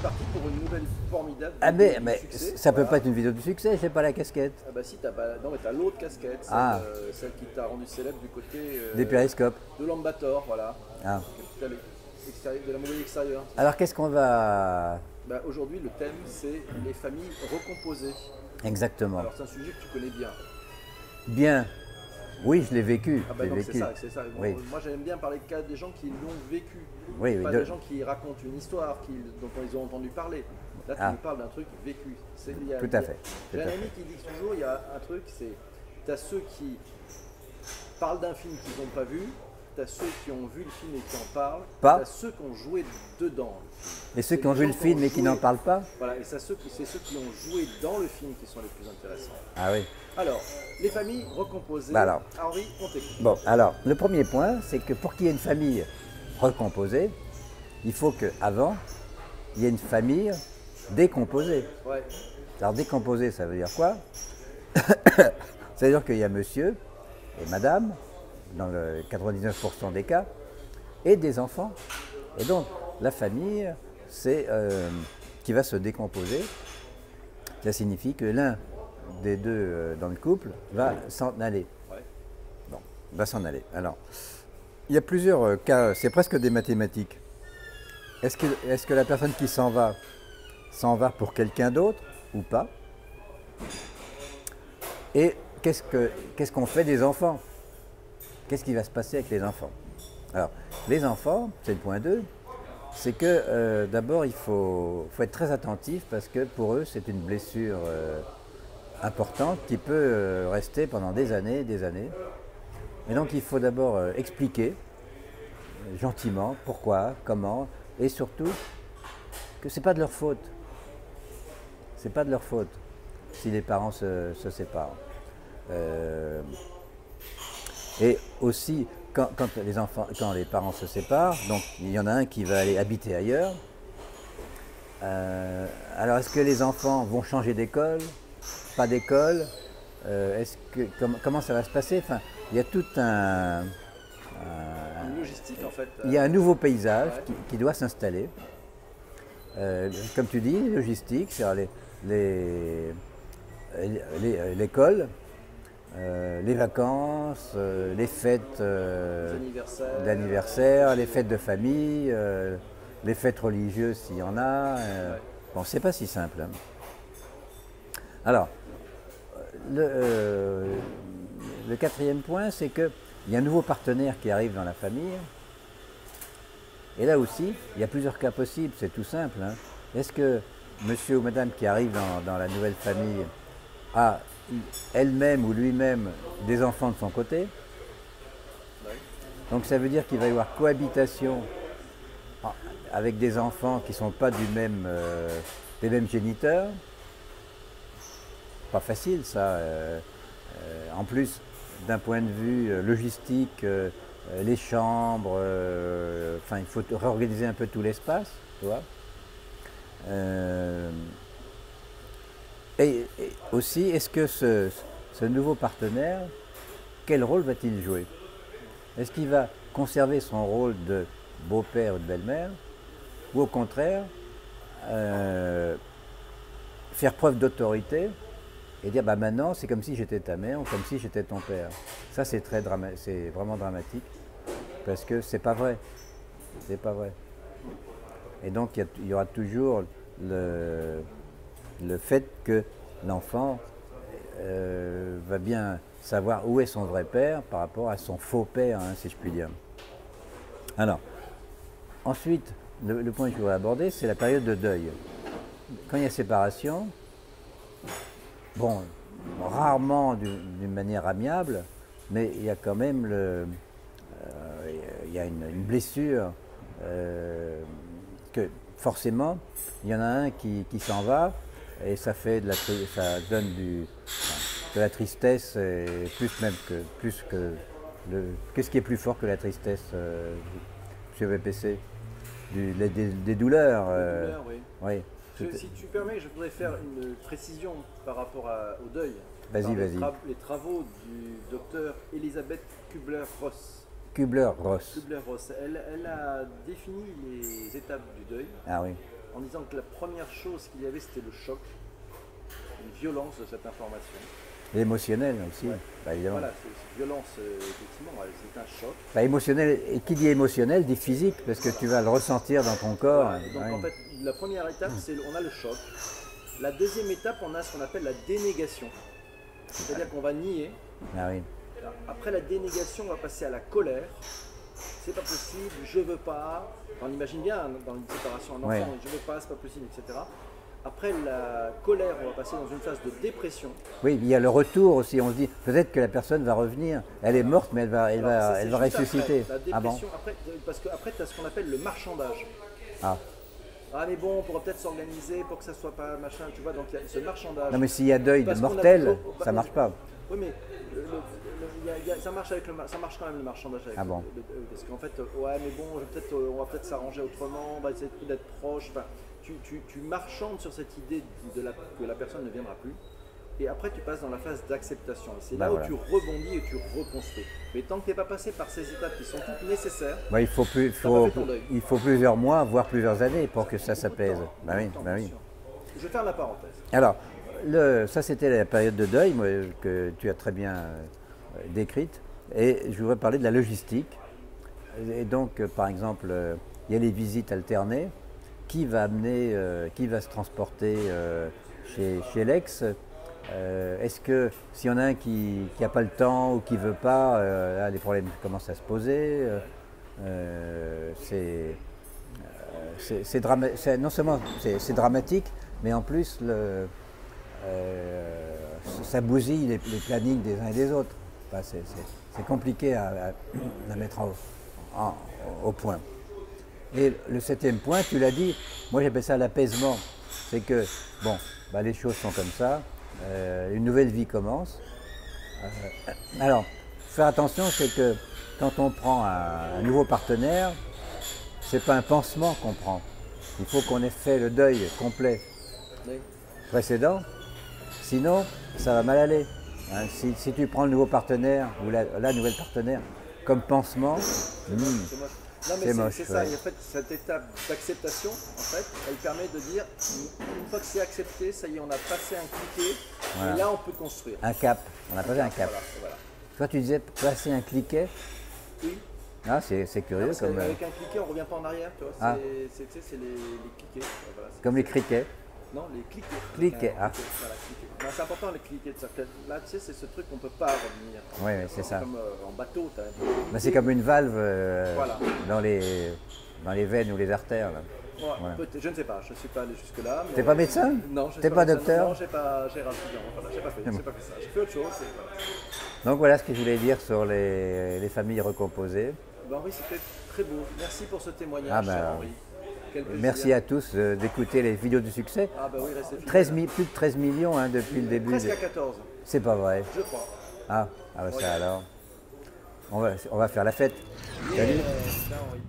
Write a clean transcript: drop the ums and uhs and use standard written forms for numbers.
parti pour une nouvelle formidable Ah vidéo mais de succès. ça peut Voilà. pas être une vidéo de succès, j'ai pas la casquette. Ah bah si, non mais t'as l'autre casquette, Ah. celle qui t'a rendu célèbre du côté Des périscopes. de l'Ambator, voilà. Ah. Capital de la Mongolie extérieure. Alors qu'est-ce qu'on va... Bah, aujourd'hui, le thème, c'est les familles recomposées. Exactement. Alors c'est un sujet que tu connais bien. Bien. Oui, je l'ai vécu. Ah bah je l'ai non, c'est vécu. ça, c'est ça. Oui. Moi j'aime bien parler de cas des gens qui l'ont vécu. Oui, oui, Pas des gens qui racontent une histoire dont ils ont entendu parler. Là tu Ah. nous parles d'un truc vécu. Tout à fait. J'ai un ami qui dit toujours, il y a un truc, c'est tu as ceux qui parlent d'un film qu'ils n'ont pas vu, tu as ceux qui ont vu le film et qui en parlent, Pas. tu as ceux qui ont joué dedans. Et ceux C'est qui ont les vu gens le film et qui joué. n'en parlent pas? Voilà, et c'est ceux qui ont joué dans le film qui sont les plus intéressants. Ah oui. Alors, les familles recomposées. Bah alors. Henri, on t'écoute. Bon, alors, le premier point, c'est que pour qu'il y ait une famille recomposée, il faut qu'avant, il y ait une famille décomposée. Ouais. Alors, décomposée, ça veut dire quoi? Ça veut dire qu'il y a monsieur et madame, dans le 99% des cas, et des enfants. Et donc, la famille, c'est qui va se décomposer. Ça signifie que l'un des deux dans le couple va s'en aller. Ouais. Bon, va s'en aller. Alors, il y a plusieurs cas, c'est presque des mathématiques. Est-ce que la personne qui s'en va pour quelqu'un d'autre ou pas? Et qu'est-ce qu'on fait des enfants? Qu'est-ce qui va se passer avec les enfants? Alors, les enfants, c'est le point 2, c'est que d'abord il faut être très attentif parce que pour eux c'est une blessure importante qui peut rester pendant des années et des années. Et donc il faut d'abord expliquer gentiment pourquoi, comment, et surtout que c'est pas de leur faute. C'est pas de leur faute si les parents se séparent. Et aussi quand les parents se séparent, donc il y en a un qui va aller habiter ailleurs. Alors est-ce que les enfants vont changer d'école? Pas d'école? Comment ça va se passer? Enfin, il y a tout Une logistique en fait. Il y a un nouveau paysage Ouais. qui doit s'installer. Comme tu dis, logistique, c'est-à-dire l'école, les vacances, les fêtes d'anniversaire, les fêtes de famille, les fêtes religieuses s'il y en a. Ouais. Bon, c'est pas si simple. Hein. Alors, le quatrième point, c'est qu'il y a un nouveau partenaire qui arrive dans la famille. Et là aussi, il y a plusieurs cas possibles, c'est tout simple. Hein. Est-ce que monsieur ou madame qui arrive dans la nouvelle famille a elle-même ou lui-même des enfants de son côté? Ouais. Donc ça veut dire qu'il va y avoir cohabitation avec des enfants qui ne sont pas des mêmes géniteurs. Pas facile ça. En plus, d'un point de vue logistique, les chambres, il faut réorganiser un peu tout l'espace, tu vois. Et aussi, est-ce que ce nouveau partenaire, quel rôle va-t-il jouer? Est-ce qu'il va conserver son rôle de beau-père ou de belle-mère, ou au contraire, faire preuve d'autorité et dire bah maintenant c'est comme si j'étais ta mère ou comme si j'étais ton père? Ça c'est c'est vraiment dramatique parce que c'est pas vrai. C'est pas vrai. Et donc il y aura toujours le fait que l'enfant va bien savoir où est son vrai père par rapport à son faux père, hein, si je puis dire. Alors, ensuite, le point que je voudrais aborder, c'est la période de deuil. Quand il y a séparation, bon, rarement d'une manière amiable, mais il y a quand même il y a une blessure que forcément, il y en a un qui s'en va et ça donne de la tristesse, et qu'est-ce qui est plus fort que la tristesse, monsieur VPC? Des douleurs. Des douleurs, oui. Oui. Si tu permets, je voudrais faire une précision par rapport au deuil. Vas-y, vas-y. Les travaux du docteur Elisabeth Kubler-Ross. Kubler-Ross. Kubler-Ross, elle a défini les étapes du deuil. Ah oui. en disant que la première chose qu'il y avait, c'était le choc, une violence de cette information. Et émotionnel aussi, Ouais. bah, évidemment. Voilà, cette violence, effectivement, ouais, c'est un choc. Bah, émotionnel, et qui dit émotionnel dit physique, parce que tu vas le ressentir dans ton corps. Voilà, et donc Ouais. en fait, la première étape, c'est on a le choc. La deuxième étape, on a ce qu'on appelle la dénégation. C'est-à-dire qu'on va nier. Ah oui. Après la dénégation, on va passer à la colère. C'est pas possible, je veux pas. On imagine bien hein, dans une séparation un enfant, Ouais. je veux pas, c'est pas possible, etc. Après la colère, on va passer dans une phase de dépression. Oui, il y a le retour aussi. On se dit peut-être que la personne va revenir. Elle est morte, mais elle va, Alors, ça, c'est elle va juste ressusciter. après, la Ah bon? dépression, parce qu'après, tu as ce qu'on appelle le marchandage. Ah. Ah mais bon, on pourrait peut-être s'organiser pour que ça soit pas machin, tu vois, donc il y a ce marchandage. Non, mais s'il y a deuil de Parce qu'on a mortel, toujours- ça marche pas. Oui, mais ça marche avec ça marche quand même le marchandage avec Ah bon. parce qu'en fait, ouais, mais bon, on va peut-être s'arranger autrement, on va essayer d'être proche. Enfin, tu marchandes sur cette idée que la personne ne viendra plus. Et après, tu passes dans la phase d'acceptation. Et c'est Bah là voilà. où tu rebondis et tu reconstruis. Mais tant que tu n'es pas passé par ces étapes qui sont toutes nécessaires, Bah, il T'as pas fait ton deuil. faut plusieurs mois, voire plusieurs années pour que ça s'apaise. Bah oui, Attends, bah bien oui. sûr. Je vais faire la parenthèse. Alors, ça c'était la période de deuil moi, que tu as très bien décrite. Et je voudrais parler de la logistique. Et donc, par exemple, il y a les visites alternées. Qui va amener, qui va se transporter chez l'ex? Est-ce que s'il y en a un qui n'a pas le temps ou qui ne veut pas, là, les problèmes commencent à se poser. Non seulement c'est dramatique, mais en plus ça bousille les plannings des uns et des autres. Enfin, c'est compliqué à mettre au point. Et le septième point, tu l'as dit, moi j'appelle ça l'apaisement. C'est que, bon, bah, les choses sont comme ça, une nouvelle vie commence. Alors, faire attention, c'est que quand on prend un nouveau partenaire, c'est pas un pansement qu'on prend. Il faut qu'on ait fait le deuil complet Oui. précédent, sinon ça va mal aller. Hein, si tu prends le nouveau partenaire ou la nouvelle partenaire comme pansement, C'est moche. Non, mais C'est moche, c'est ça. ouais. Et en fait, cette étape d'acceptation, en fait, elle permet de dire, une fois que c'est accepté, ça y est, on a passé un cliquet, Voilà. et là, on peut construire. un cap, on a passé un cap. Voilà, voilà. Toi tu disais passer un cliquet, Oui. ah, c'est curieux Parce comme, qu'avec un cliquet, on ne revient pas en arrière, tu vois. Ah. C'est les cliquets. Voilà, comme les criquets. Non, les cliquets. Cliquets, ah. Voilà, cliquets. Non, c'est important les cliquets. Là, tu sais, c'est ce truc qu'on ne peut pas revenir. Oui, c'est ça. Comme en bateau, tu as Bah, c'est comme une valve Voilà. dans les veines ou les artères. Là. Voilà. Je ne sais pas, je ne suis pas allé jusque-là. T'es pas médecin? Non, je T'es suis pas médecin. docteur? Non, j'ai raté. Voilà, j'ai pas fait ça. J'ai fait autre chose. Et voilà. Donc voilà ce que je voulais dire sur les familles recomposées. Ben, Henri, c'était très beau. Merci pour ce témoignage, Ah ben, cher Henri. Quel plaisir. Merci à tous d'écouter les vidéos du succès. Ah bah oui, restez fidèles. 13 plus de 13 millions hein, depuis le début. Presque à 14, C'est pas vrai. je crois. Ah, bah ça alors. On va faire la fête. Salut. Bien, Henri.